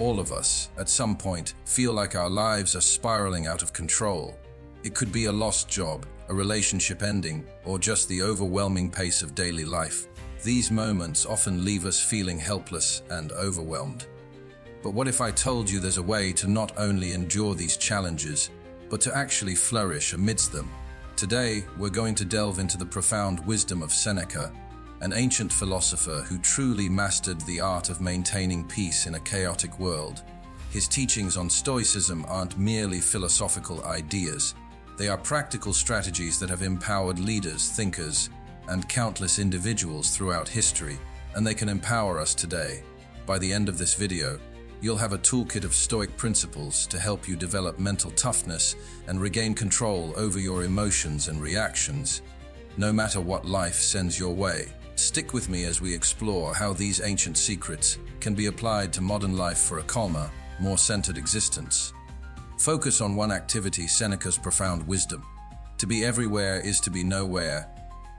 all of us, at some point, feel like our lives are spiraling out of control. It could be a lost job, a relationship ending, or just the overwhelming pace of daily life. These moments often leave us feeling helpless and overwhelmed. But what if I told you there's a way to not only endure these challenges, but to actually flourish amidst them? Today, we're going to delve into the profound wisdom of Seneca, an ancient philosopher who truly mastered the art of maintaining peace in a chaotic world. His teachings on Stoicism aren't merely philosophical ideas. They are practical strategies that have empowered leaders, thinkers, and countless individuals throughout history, and they can empower us today. By the end of this video, you'll have a toolkit of Stoic principles to help you develop mental toughness and regain control over your emotions and reactions, no matter what life sends your way. Stick with me as we explore how these ancient secrets can be applied to modern life for a calmer, more centered existence. Focus on one activity. Seneca's profound wisdom, to be everywhere is to be nowhere,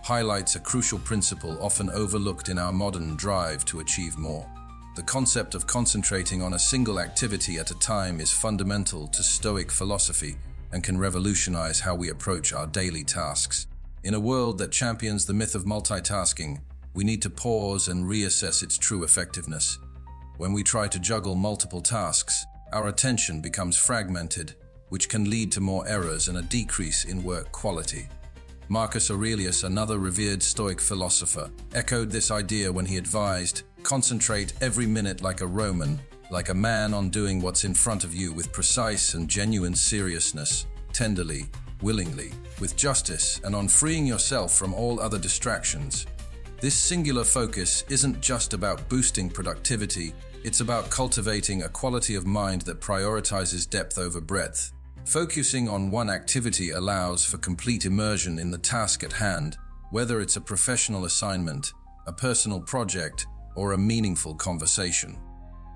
highlights a crucial principle often overlooked in our modern drive to achieve more. The concept of concentrating on a single activity at a time is fundamental to Stoic philosophy and can revolutionize how we approach our daily tasks. In a world that champions the myth of multitasking, we need to pause and reassess its true effectiveness. When we try to juggle multiple tasks, our attention becomes fragmented, which can lead to more errors and a decrease in work quality. Marcus Aurelius, another revered Stoic philosopher, echoed this idea when he advised, "Concentrate every minute like a Roman, like a man on doing what's in front of you with precise and genuine seriousness, tenderly, willingly, with justice, and on freeing yourself from all other distractions." This singular focus isn't just about boosting productivity, it's about cultivating a quality of mind that prioritizes depth over breadth. Focusing on one activity allows for complete immersion in the task at hand, whether it's a professional assignment, a personal project, or a meaningful conversation.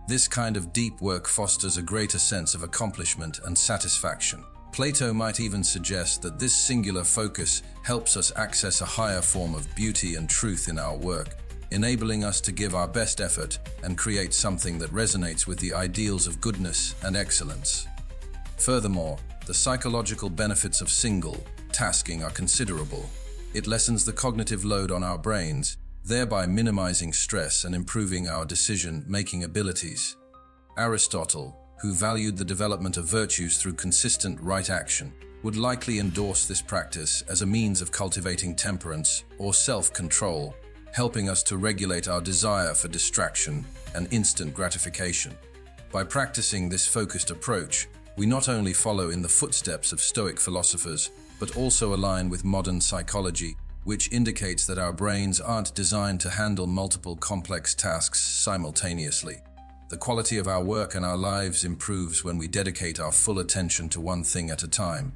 This kind of deep work fosters a greater sense of accomplishment and satisfaction. Plato might even suggest that this singular focus helps us access a higher form of beauty and truth in our work, enabling us to give our best effort and create something that resonates with the ideals of goodness and excellence. Furthermore, the psychological benefits of single tasking are considerable. It lessens the cognitive load on our brains, thereby minimizing stress and improving our decision-making abilities. Aristotle, who valued the development of virtues through consistent right action, would likely endorse this practice as a means of cultivating temperance or self-control, helping us to regulate our desire for distraction and instant gratification. By practicing this focused approach, we not only follow in the footsteps of Stoic philosophers, but also align with modern psychology, which indicates that our brains aren't designed to handle multiple complex tasks simultaneously. The quality of our work and our lives improves when we dedicate our full attention to one thing at a time.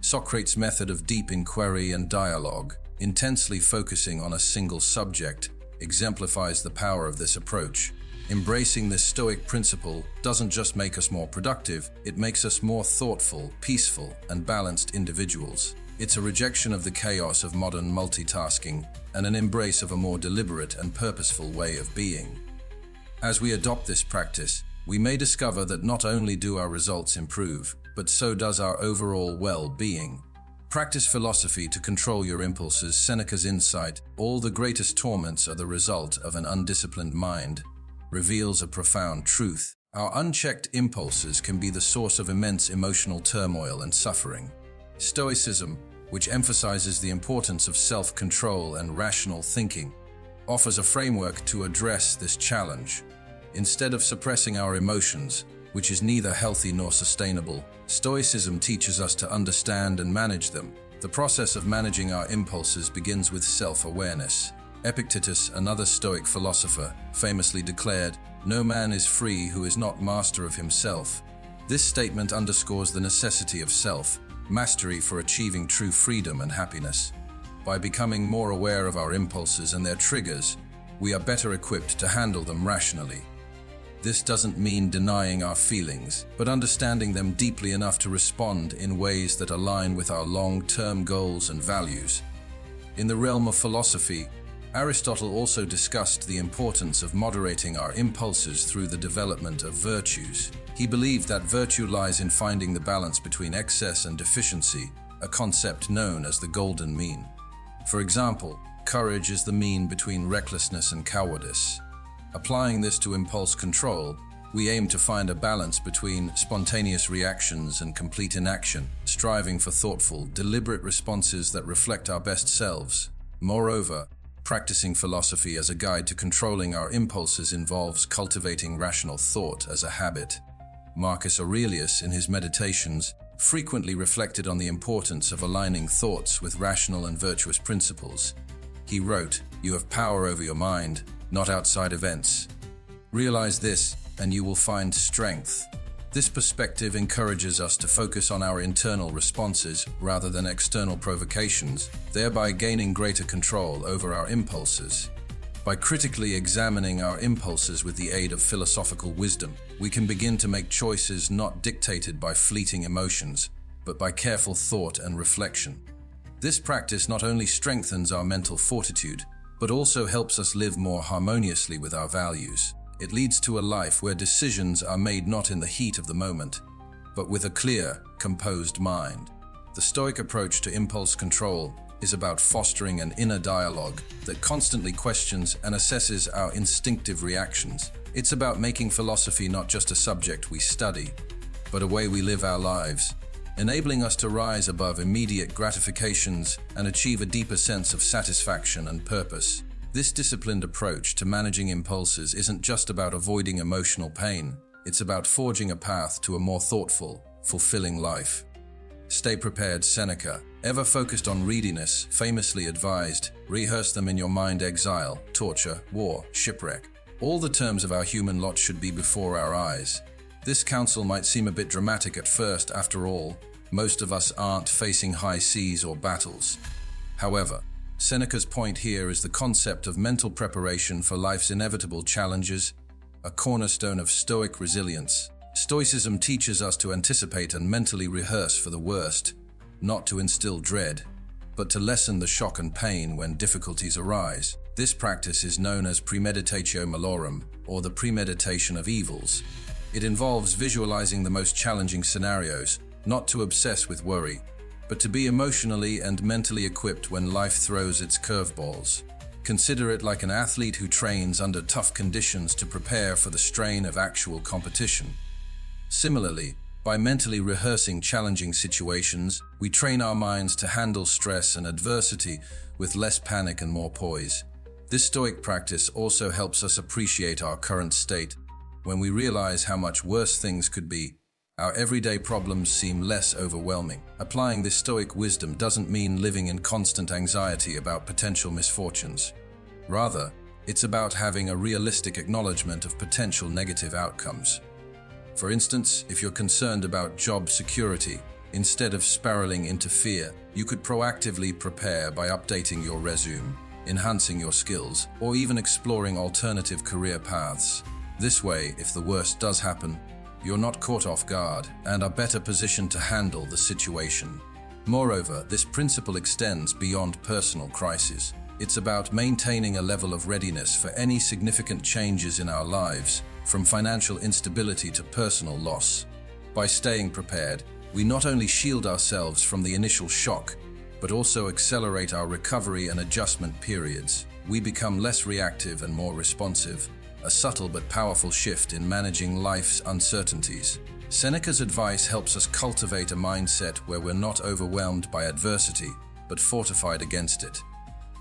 Socrates' method of deep inquiry and dialogue, intensely focusing on a single subject, exemplifies the power of this approach. Embracing this Stoic principle doesn't just make us more productive, it makes us more thoughtful, peaceful, and balanced individuals. It's a rejection of the chaos of modern multitasking and an embrace of a more deliberate and purposeful way of being. As we adopt this practice, we may discover that not only do our results improve, but so does our overall well-being. Practice philosophy to control your impulses. Seneca's insight, "All the greatest torments are the result of an undisciplined mind," reveals a profound truth. Our unchecked impulses can be the source of immense emotional turmoil and suffering. Stoicism, which emphasizes the importance of self-control and rational thinking, offers a framework to address this challenge. Instead of suppressing our emotions, which is neither healthy nor sustainable, Stoicism teaches us to understand and manage them. The process of managing our impulses begins with self-awareness. Epictetus, another Stoic philosopher, famously declared, "No man is free who is not master of himself." This statement underscores the necessity of self-mastery for achieving true freedom and happiness. By becoming more aware of our impulses and their triggers, we are better equipped to handle them rationally. This doesn't mean denying our feelings, but understanding them deeply enough to respond in ways that align with our long-term goals and values. In the realm of philosophy, Aristotle also discussed the importance of moderating our impulses through the development of virtues. He believed that virtue lies in finding the balance between excess and deficiency, a concept known as the golden mean. For example, courage is the mean between recklessness and cowardice. Applying this to impulse control, we aim to find a balance between spontaneous reactions and complete inaction, striving for thoughtful, deliberate responses that reflect our best selves. Moreover, practicing philosophy as a guide to controlling our impulses involves cultivating rational thought as a habit. Marcus Aurelius, in his Meditations, frequently reflected on the importance of aligning thoughts with rational and virtuous principles. He wrote, "You have power over your mind, not outside events. Realize this, and you will find strength." This perspective encourages us to focus on our internal responses rather than external provocations, thereby gaining greater control over our impulses. By critically examining our impulses with the aid of philosophical wisdom, we can begin to make choices not dictated by fleeting emotions, but by careful thought and reflection. This practice not only strengthens our mental fortitude, but also helps us live more harmoniously with our values. It leads to a life where decisions are made not in the heat of the moment, but with a clear, composed mind. The Stoic approach to impulse control is about fostering an inner dialogue that constantly questions and assesses our instinctive reactions. It's about making philosophy not just a subject we study, but a way we live our lives, enabling us to rise above immediate gratifications and achieve a deeper sense of satisfaction and purpose. This disciplined approach to managing impulses isn't just about avoiding emotional pain, it's about forging a path to a more thoughtful, fulfilling life. Stay prepared, Seneca, ever focused on readiness, famously advised, "Rehearse them in your mind: exile, torture, war, shipwreck. All the terms of our human lot should be before our eyes." This counsel might seem a bit dramatic at first. After all, most of us aren't facing high seas or battles. However, Seneca's point here is the concept of mental preparation for life's inevitable challenges, a cornerstone of Stoic resilience. Stoicism teaches us to anticipate and mentally rehearse for the worst, not to instill dread, but to lessen the shock and pain when difficulties arise. This practice is known as premeditatio malorum, or the premeditation of evils. It involves visualizing the most challenging scenarios, not to obsess with worry, but to be emotionally and mentally equipped when life throws its curveballs. Consider it like an athlete who trains under tough conditions to prepare for the strain of actual competition. Similarly, by mentally rehearsing challenging situations, we train our minds to handle stress and adversity with less panic and more poise. This Stoic practice also helps us appreciate our current state. When we realize how much worse things could be, our everyday problems seem less overwhelming. Applying this Stoic wisdom doesn't mean living in constant anxiety about potential misfortunes. Rather, it's about having a realistic acknowledgement of potential negative outcomes. For instance, if you're concerned about job security, instead of spiraling into fear, you could proactively prepare by updating your resume, enhancing your skills, or even exploring alternative career paths. This way, if the worst does happen, you're not caught off guard and are better positioned to handle the situation. Moreover, this principle extends beyond personal crises. It's about maintaining a level of readiness for any significant changes in our lives, from financial instability to personal loss. By staying prepared, we not only shield ourselves from the initial shock, but also accelerate our recovery and adjustment periods. We become less reactive and more responsive, a subtle but powerful shift in managing life's uncertainties. Seneca's advice helps us cultivate a mindset where we're not overwhelmed by adversity, but fortified against it.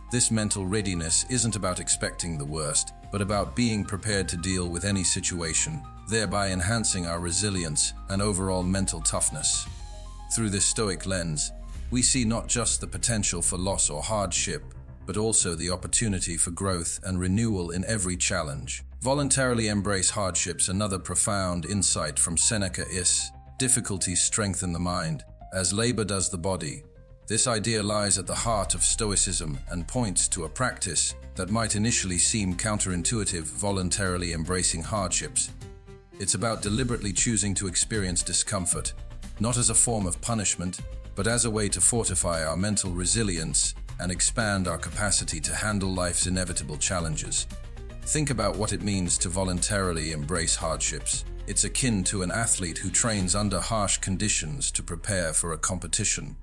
This mental readiness isn't about expecting the worst, but about being prepared to deal with any situation, thereby enhancing our resilience and overall mental toughness. Through this Stoic lens, we see not just the potential for loss or hardship, but also the opportunity for growth and renewal in every challenge. Voluntarily embrace hardships. Another profound insight from Seneca is, difficulties strengthen the mind, as labor does the body. This idea lies at the heart of Stoicism and points to a practice that might initially seem counterintuitive: voluntarily embracing hardships. It's about deliberately choosing to experience discomfort, not as a form of punishment, but as a way to fortify our mental resilience and expand our capacity to handle life's inevitable challenges. Think about what it means to voluntarily embrace hardships. It's akin to an athlete who trains under harsh conditions to prepare for a competition.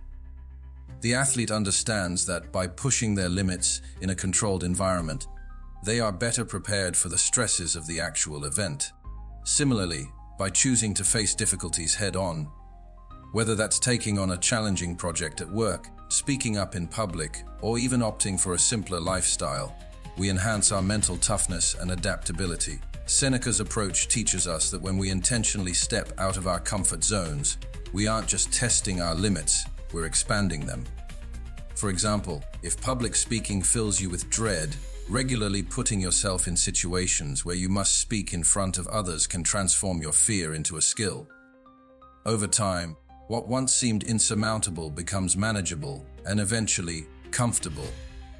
The athlete understands that by pushing their limits in a controlled environment, they are better prepared for the stresses of the actual event. Similarly, by choosing to face difficulties head-on, whether that's taking on a challenging project at work, speaking up in public, or even opting for a simpler lifestyle, we enhance our mental toughness and adaptability. Seneca's approach teaches us that when we intentionally step out of our comfort zones, we aren't just testing our limits, we're expanding them. For example, if public speaking fills you with dread, regularly putting yourself in situations where you must speak in front of others can transform your fear into a skill. Over time, what once seemed insurmountable becomes manageable and eventually comfortable.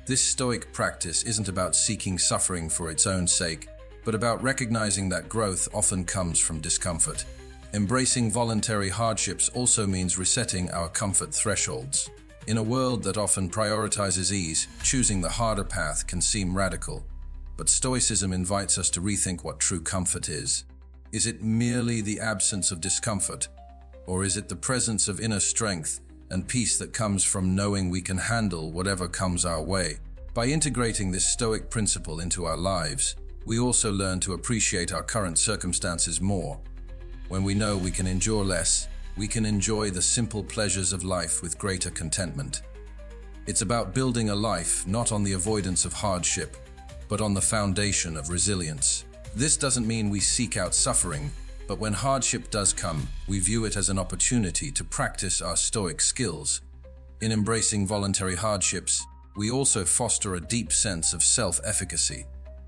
This stoic practice isn't about seeking suffering for its own sake, but about recognizing that growth often comes from discomfort. Embracing voluntary hardships also means resetting our comfort thresholds. In a world that often prioritizes ease, choosing the harder path can seem radical, but Stoicism invites us to rethink what true comfort is. Is it merely the absence of discomfort, or is it the presence of inner strength and peace that comes from knowing we can handle whatever comes our way? By integrating this Stoic principle into our lives, we also learn to appreciate our current circumstances more. When we know we can endure less, we can enjoy the simple pleasures of life with greater contentment. It's about building a life not on the avoidance of hardship, but on the foundation of resilience. This doesn't mean we seek out suffering, but when hardship does come, we view it as an opportunity to practice our stoic skills. In embracing voluntary hardships, we also foster a deep sense of self-efficacy.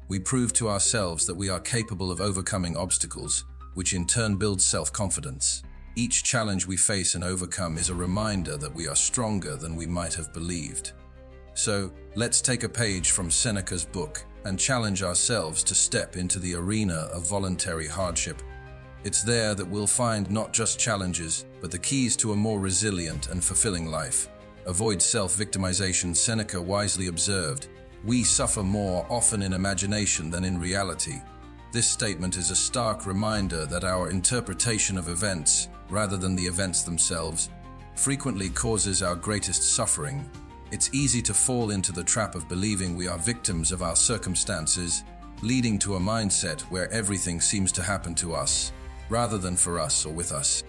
We prove to ourselves that we are capable of overcoming obstacles, which in turn builds self-confidence. Each challenge we face and overcome is a reminder that we are stronger than we might have believed. So, let's take a page from Seneca's book and challenge ourselves to step into the arena of voluntary hardship. It's there that we'll find not just challenges, but the keys to a more resilient and fulfilling life. Avoid self-victimization. Seneca wisely observed, "We suffer more often in imagination than in reality." This statement is a stark reminder that our interpretation of events, rather than the events themselves, frequently causes our greatest suffering. It's easy to fall into the trap of believing we are victims of our circumstances, leading to a mindset where everything seems to happen to us, rather than for us or with us.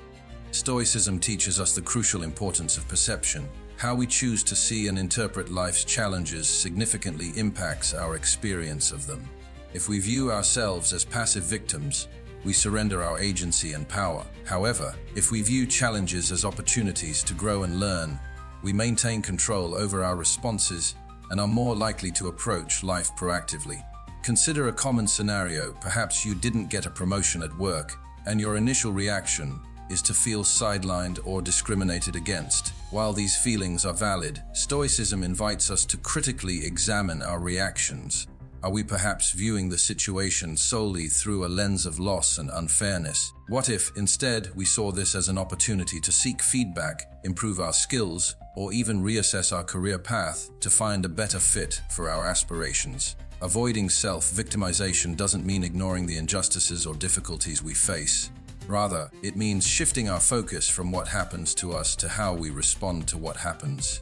Stoicism teaches us the crucial importance of perception. How we choose to see and interpret life's challenges significantly impacts our experience of them. If we view ourselves as passive victims, we surrender our agency and power. However, if we view challenges as opportunities to grow and learn, we maintain control over our responses and are more likely to approach life proactively. Consider a common scenario. Perhaps you didn't get a promotion at work, and your initial reaction is to feel sidelined or discriminated against. While these feelings are valid, Stoicism invites us to critically examine our reactions. Are we perhaps viewing the situation solely through a lens of loss and unfairness? What if, instead, we saw this as an opportunity to seek feedback, improve our skills, or even reassess our career path to find a better fit for our aspirations? Avoiding self-victimization doesn't mean ignoring the injustices or difficulties we face. Rather, it means shifting our focus from what happens to us to how we respond to what happens.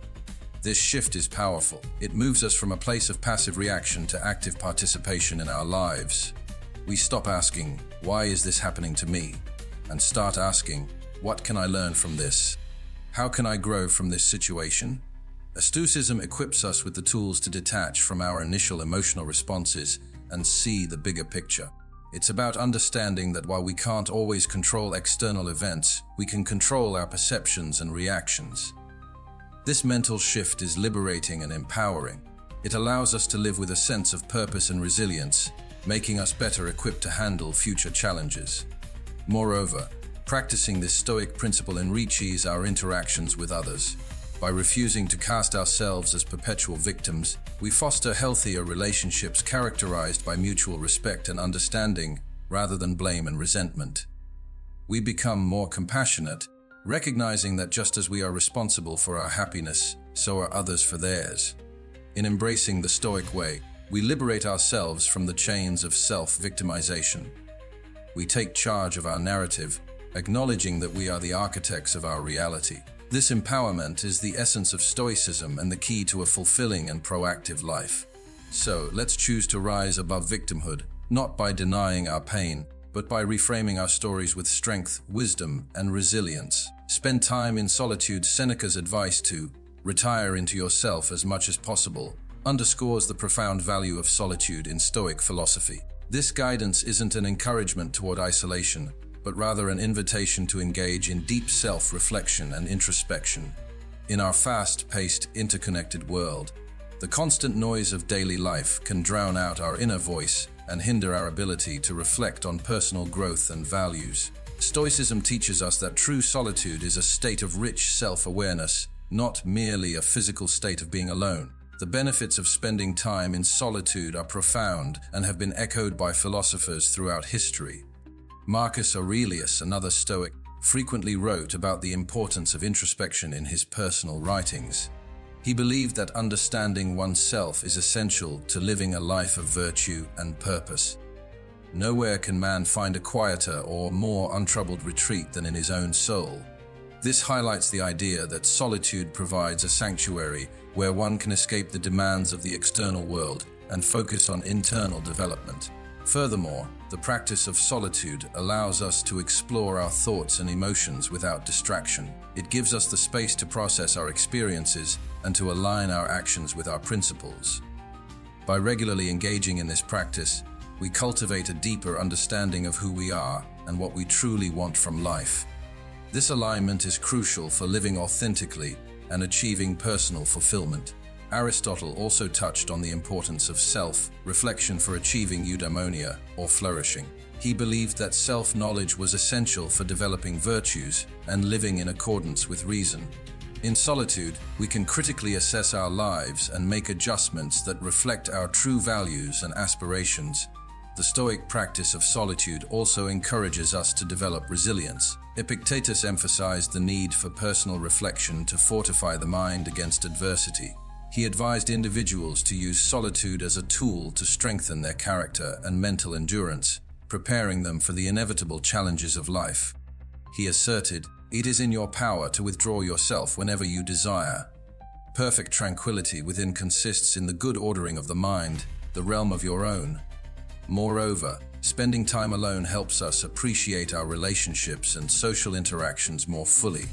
This shift is powerful. It moves us from a place of passive reaction to active participation in our lives. We stop asking, "Why is this happening to me?" and start asking, "What can I learn from this? How can I grow from this situation?" Stoicism equips us with the tools to detach from our initial emotional responses and see the bigger picture. It's about understanding that while we can't always control external events, we can control our perceptions and reactions. This mental shift is liberating and empowering. It allows us to live with a sense of purpose and resilience, making us better equipped to handle future challenges. Moreover, practicing this Stoic principle enriches our interactions with others. By refusing to cast ourselves as perpetual victims, we foster healthier relationships characterized by mutual respect and understanding, rather than blame and resentment. We become more compassionate, recognizing that just as we are responsible for our happiness, so are others for theirs. In embracing the Stoic way, we liberate ourselves from the chains of self-victimization. We take charge of our narrative, acknowledging that we are the architects of our reality. This empowerment is the essence of Stoicism and the key to a fulfilling and proactive life. So, let's choose to rise above victimhood, not by denying our pain, but by reframing our stories with strength, wisdom, and resilience. Spend time in solitude. Seneca's advice to retire into yourself as much as possible underscores the profound value of solitude in Stoic philosophy. This guidance isn't an encouragement toward isolation, but rather an invitation to engage in deep self-reflection and introspection. In our fast-paced, interconnected world, the constant noise of daily life can drown out our inner voice and hinder our ability to reflect on personal growth and values. Stoicism teaches us that true solitude is a state of rich self-awareness, not merely a physical state of being alone. The benefits of spending time in solitude are profound and have been echoed by philosophers throughout history. Marcus Aurelius, another Stoic, frequently wrote about the importance of introspection in his personal writings. He believed that understanding oneself is essential to living a life of virtue and purpose. Nowhere can man find a quieter or more untroubled retreat than in his own soul. This highlights the idea that solitude provides a sanctuary where one can escape the demands of the external world and focus on internal development. Furthermore, the practice of solitude allows us to explore our thoughts and emotions without distraction. It gives us the space to process our experiences and to align our actions with our principles. By regularly engaging in this practice, we cultivate a deeper understanding of who we are and what we truly want from life. This alignment is crucial for living authentically and achieving personal fulfillment. Aristotle also touched on the importance of self-reflection for achieving eudaimonia, or flourishing. He believed that self-knowledge was essential for developing virtues and living in accordance with reason. In solitude, we can critically assess our lives and make adjustments that reflect our true values and aspirations. The Stoic practice of solitude also encourages us to develop resilience. Epictetus emphasized the need for personal reflection to fortify the mind against adversity. He advised individuals to use solitude as a tool to strengthen their character and mental endurance, preparing them for the inevitable challenges of life. He asserted, "It is in your power to withdraw yourself whenever you desire. Perfect tranquility within consists in the good ordering of the mind, the realm of your own." Moreover, spending time alone helps us appreciate our relationships and social interactions more fully.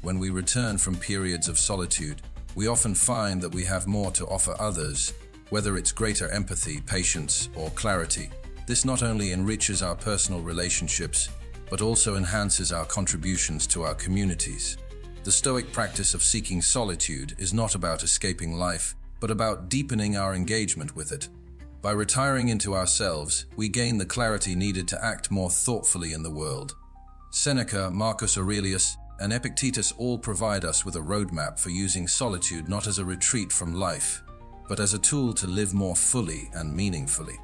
When we return from periods of solitude, we often find that we have more to offer others, whether it's greater empathy, patience, or clarity. This not only enriches our personal relationships, but also enhances our contributions to our communities. The Stoic practice of seeking solitude is not about escaping life, but about deepening our engagement with it. By retiring into ourselves, we gain the clarity needed to act more thoughtfully in the world. Seneca, Marcus Aurelius, and Epictetus all provide us with a roadmap for using solitude not as a retreat from life, but as a tool to live more fully and meaningfully.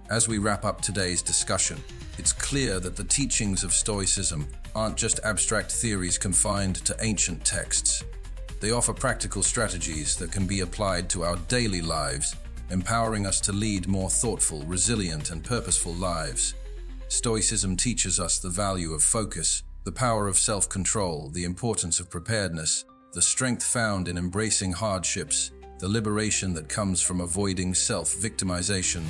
As we wrap up today's discussion, it's clear that the teachings of Stoicism aren't just abstract theories confined to ancient texts. They offer practical strategies that can be applied to our daily lives, empowering us to lead more thoughtful, resilient, and purposeful lives. Stoicism teaches us the value of focus, the power of self-control, the importance of preparedness, the strength found in embracing hardships, the liberation that comes from avoiding self-victimization,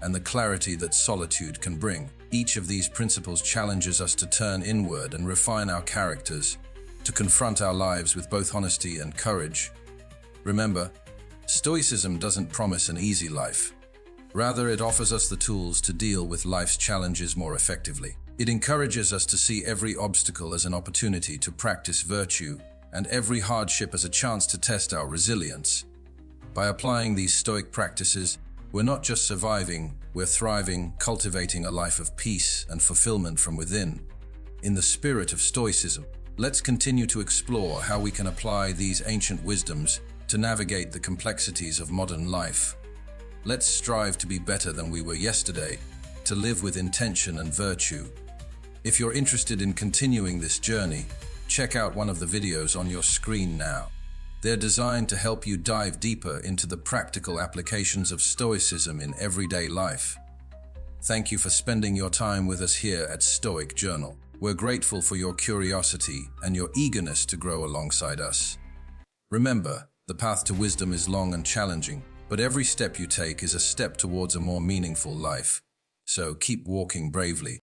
and the clarity that solitude can bring. Each of these principles challenges us to turn inward and refine our characters, to confront our lives with both honesty and courage. Remember, Stoicism doesn't promise an easy life. Rather, it offers us the tools to deal with life's challenges more effectively. It encourages us to see every obstacle as an opportunity to practice virtue, and every hardship as a chance to test our resilience. By applying these Stoic practices, we're not just surviving, we're thriving, cultivating a life of peace and fulfillment from within. In the spirit of Stoicism, let's continue to explore how we can apply these ancient wisdoms to navigate the complexities of modern life. Let's strive to be better than we were yesterday, to live with intention and virtue. If you're interested in continuing this journey, check out one of the videos on your screen now. They're designed to help you dive deeper into the practical applications of Stoicism in everyday life. Thank you for spending your time with us here at Stoic Journal. We're grateful for your curiosity and your eagerness to grow alongside us. Remember, the path to wisdom is long and challenging, but every step you take is a step towards a more meaningful life. So keep walking bravely.